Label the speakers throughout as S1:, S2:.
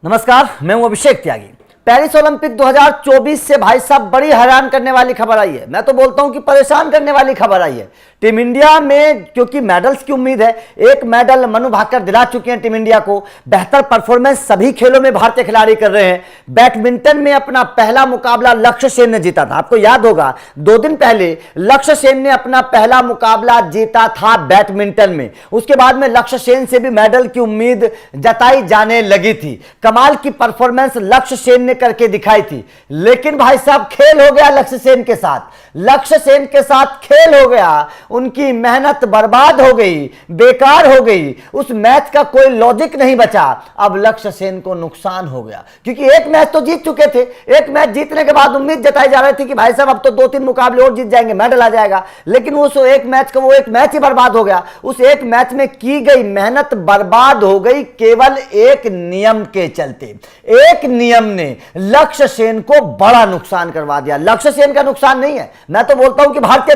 S1: नमस्कार, मैं हूं अभिषेक त्यागी। पेरिस ओलंपिक 2024 से भाई साहब बड़ी हैरान करने वाली खबर आई है। मैं तो बोलता हूं कि परेशान करने वाली खबर आई है। टीम इंडिया में क्योंकि मेडल्स की उम्मीद है, एक मेडल मनु भाकर दिला चुके हैं टीम इंडिया को। बेहतर परफॉर्मेंस सभी खेलों में भारतीय खिलाड़ी कर रहे हैं। बैडमिंटन में अपना पहला मुकाबला लक्ष्य सेन ने जीता था। आपको याद होगा 2 दिन पहले लक्ष्य सेन ने अपना पहला मुकाबला जीता था बैडमिंटन में। उसके बाद में लक्ष्य सेन से भी मेडल की उम्मीद जताई जाने लगी थी। कमाल की परफॉर्मेंस लक्ष्य सेन ने करके दिखाई थी, लेकिन भाई साहब खेल हो गया लक्ष्य सेन के साथ। लक्ष्य सेन के साथ खेल हो गया, उनकी मेहनत बर्बाद हो गई, बेकार हो गई। उस मैच का कोई लॉजिक नहीं बचा। अब लक्ष्य सेन को नुकसान हो गया, क्योंकि एक मैच तो जीत चुके थे। एक मैच जीतने के बाद उम्मीद जताई जा रही थी कि भाई साहब अब तो 2-3 मुकाबले और जीत जाएंगे, मेडल आ जाएगा। लेकिन उस एक मैच का वो एक मैच ही बर्बाद हो गया। उस एक मैच में की गई मेहनत बर्बाद हो गई केवल एक नियम के चलते। एक नियम ने लक्ष्य सेन को बड़ा नुकसान करवा दिया। लक्ष्य सेन का नुकसान नहीं है, मैं तो बोलता हूं कि भारतीय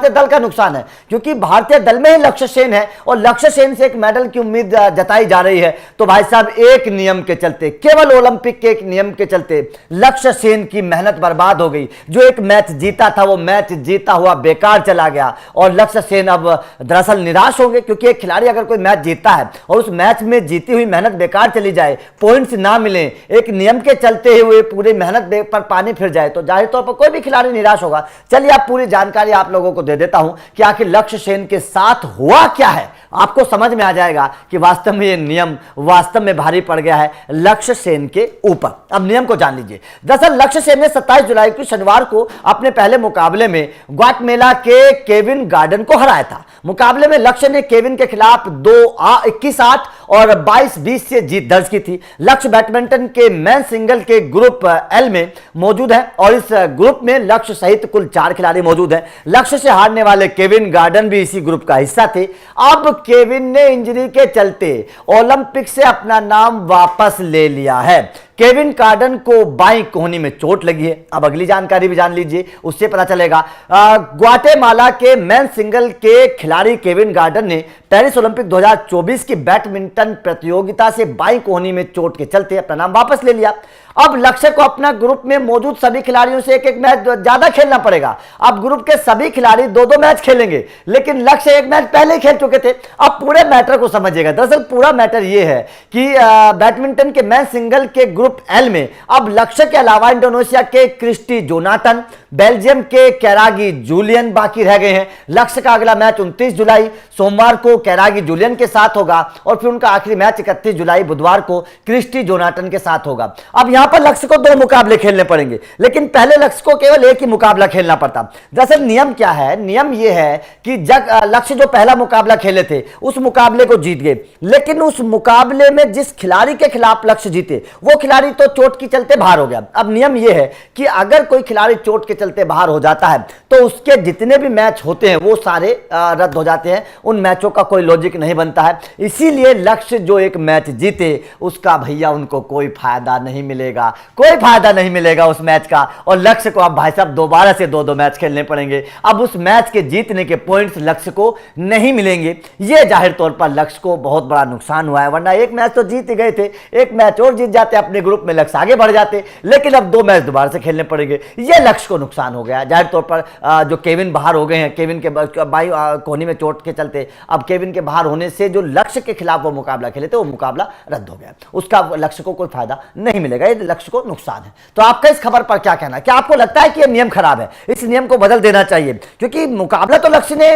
S1: दल का नुकसान है, क्योंकि भारतीय दल में ही लक्ष्य सेन है और लक्ष्य सेन से एक मेडल की उम्मीद जताई जा रही है। तो भाई साहब एक नियम के चलते, केवल ओलंपिक के एक नियम के चलते लक्ष्य सेन की मेहनत बर्बाद हो गई। जो एक मैच जीता था वो मैच जीता हुआ बेकार चला गया और लक्ष्य सेन अब दरअसल निराश होंगे, क्योंकि एक खिलाड़ी अगर कोई मैच जीतता है और उस मैच में जीती हुई मेहनत बेकार चली जाए, पॉइंट्स ना मिले, एक नियम के चलते हुए पूरी मेहनत पर पानी फिर जाए, तो जाहिर तौर पर कोई भी खिलाड़ी निराश होगा। चलिए आप पूरी जानकारी आप लोगों को दे देता हूं कि आखिर लक्ष्य सेन के साथ हुआ क्या है। आपको समझ में आ जाएगा कि वास्तव में ये नियम वास्तव में भारी पड़ गया है लक्ष्य सेन के ऊपर। अब नियम को जान लीजिए। दरअसल लक्ष्य सेन ने 27 जुलाई को शनिवार को अपने पहले मुकाबले में ग्वाटेमाला के केविन गार्डन को हराया था। मुकाबले में लक्ष्य ने केविन के खिलाफ 21-8 और 22-20 से जीत दर्ज की थी। लक्ष्य बैडमिंटन के मेन सिंगल के ग्रुप एल में मौजूद है और इस ग्रुप में लक्ष्य सहित कुल 4 खिलाड़ी मौजूद हैं। लक्ष्य से हारने वाले केविन गार्डन भी इसी ग्रुप का हिस्सा थे। अब केविन ने इंजरी के चलते ओलंपिक से अपना नाम वापस ले लिया है। केविन गार्डन को बाईं कोहनी में चोट लगी है। अब अगली जानकारी भी जान लीजिए, उससे पता चलेगा। ग्वाटेमाला के मेन सिंगल के खिलाड़ी केविन गार्डन ने पेरिस ओलंपिक 2024 की बैडमिंटन प्रतियोगिता से बाईं कोहनी में चोट के चलते अपना नाम वापस ले लिया। अब लक्ष्य को अपना ग्रुप में मौजूद सभी खिलाड़ियों से एक मैच ज्यादा खेलना पड़ेगा। अब ग्रुप के सभी खिलाड़ी 2-2 मैच खेलेंगे, लेकिन लक्ष्य एक मैच पहले ही खेल चुके थे। अब पूरे मैटर को समझिएगा। दरअसल पूरा मैटर यह है कि बैडमिंटन के मैन सिंगल के ग्रुप एल में अब लक्ष्य के अलावा इंडोनेशिया के क्रिस्टी जोनाथन, बेल्जियम के कैरागी जूलियन बाकी रह गए हैं। लक्ष्य का अगला मैच 29 जुलाई सोमवार को कैरागी जूलियन के साथ होगा और फिर उनका आखिरी मैच 31 जुलाई बुधवार को क्रिस्टी जोनाथन के साथ होगा। अब यहां पर लक्ष्य को 2 मुकाबले खेलने पड़ेंगे, लेकिन पहले लक्ष्य को केवल एक ही मुकाबला खेलना पड़ता। दरअसल नियम क्या है? नियम यह है कि लक्ष्य जो पहला मुकाबला खेले थे उस मुकाबले को जीत गए, लेकिन उस मुकाबले में जिस खिलाड़ी के खिलाफ लक्ष्य जीते वो खिलाड़ी तो चोट के चलते बाहर हो गया। अब नियम यह है कि अगर कोई खिलाड़ी चोट के चलते बाहर हो जाता है तो उसके जितने भी मैच होते हैं वो सारे रद्द हो जाते हैं। उन मैचों का कोई लॉजिक नहीं बनता है। इसीलिए लक्ष्य जो एक मैच जीते उसका भैया उनको कोई फायदा नहीं मिलेगा, कोई फायदा नहीं मिलेगा उस मैच का। और लक्ष्य को अब भाई साहब दोबारा से 2-2 मैच खेलने पड़ेंगे। अब उस मैच के जीतने के पॉइंट्स लक्ष्य को नहीं मिलेंगे। यह जाहिर तौर पर लक्ष्य को बहुत बड़ा नुकसान हुआ है, वरना एक मैच तो जीत ही गए थे। एक मैच और जीत जाते अपने ग्रुप में, लक्ष्य आगे बढ़ जाते, लेकिन अब 2 मैच दोबारा से खेलने पड़ेंगे। यह लक्ष्य को नुकसान हो गया जाहिर तौर पर। जो केविन बाहर हो गए हैं, केविन के बाई कोहनी में चोट के चलते, अब केविन के बाहर होने से जो लक्ष्य के खिलाफ वो मुकाबला खेले थे वो मुकाबला रद्द हो गया। उसका लक्ष्य को कोई फायदा नहीं मिलेगा, ये लक्ष्य को नुकसान है। तो आपका इस खबर पर क्या कहना है? क्या आपको लगता है कि यह नियम खराब है, इस नियम को बदल देना चाहिए? क्योंकि मुकाबला तो लक्ष्य ने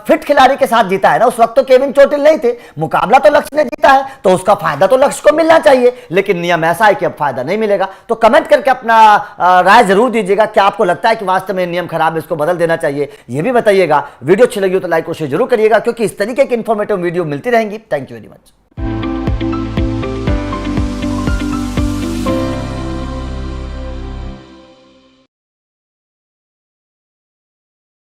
S1: फिट खिलाड़ी के साथ जीता है ना। उस वक्त तो केविन चोटिल नहीं थे, मुकाबला तो लक्ष्य ने जीता है, तो उसका फायदा तो लक्ष्य को मिलना चाहिए। लेकिन नियम ऐसा है कि अब फायदा नहीं मिलेगा। तो कमेंट करके अपना राय जरूर दीजिएगा। क्या आपको लगता है कि वास्तव में नियम खराब है, इसको बदल देना चाहिए? यह भी बताइएगा। वीडियो अच्छी लगी हो तो लाइक और शेयर जरूर करिएगा, क्योंकि इस तरीके की इंफॉर्मेटिव वीडियो मिलती रहेंगी। Thank you very much.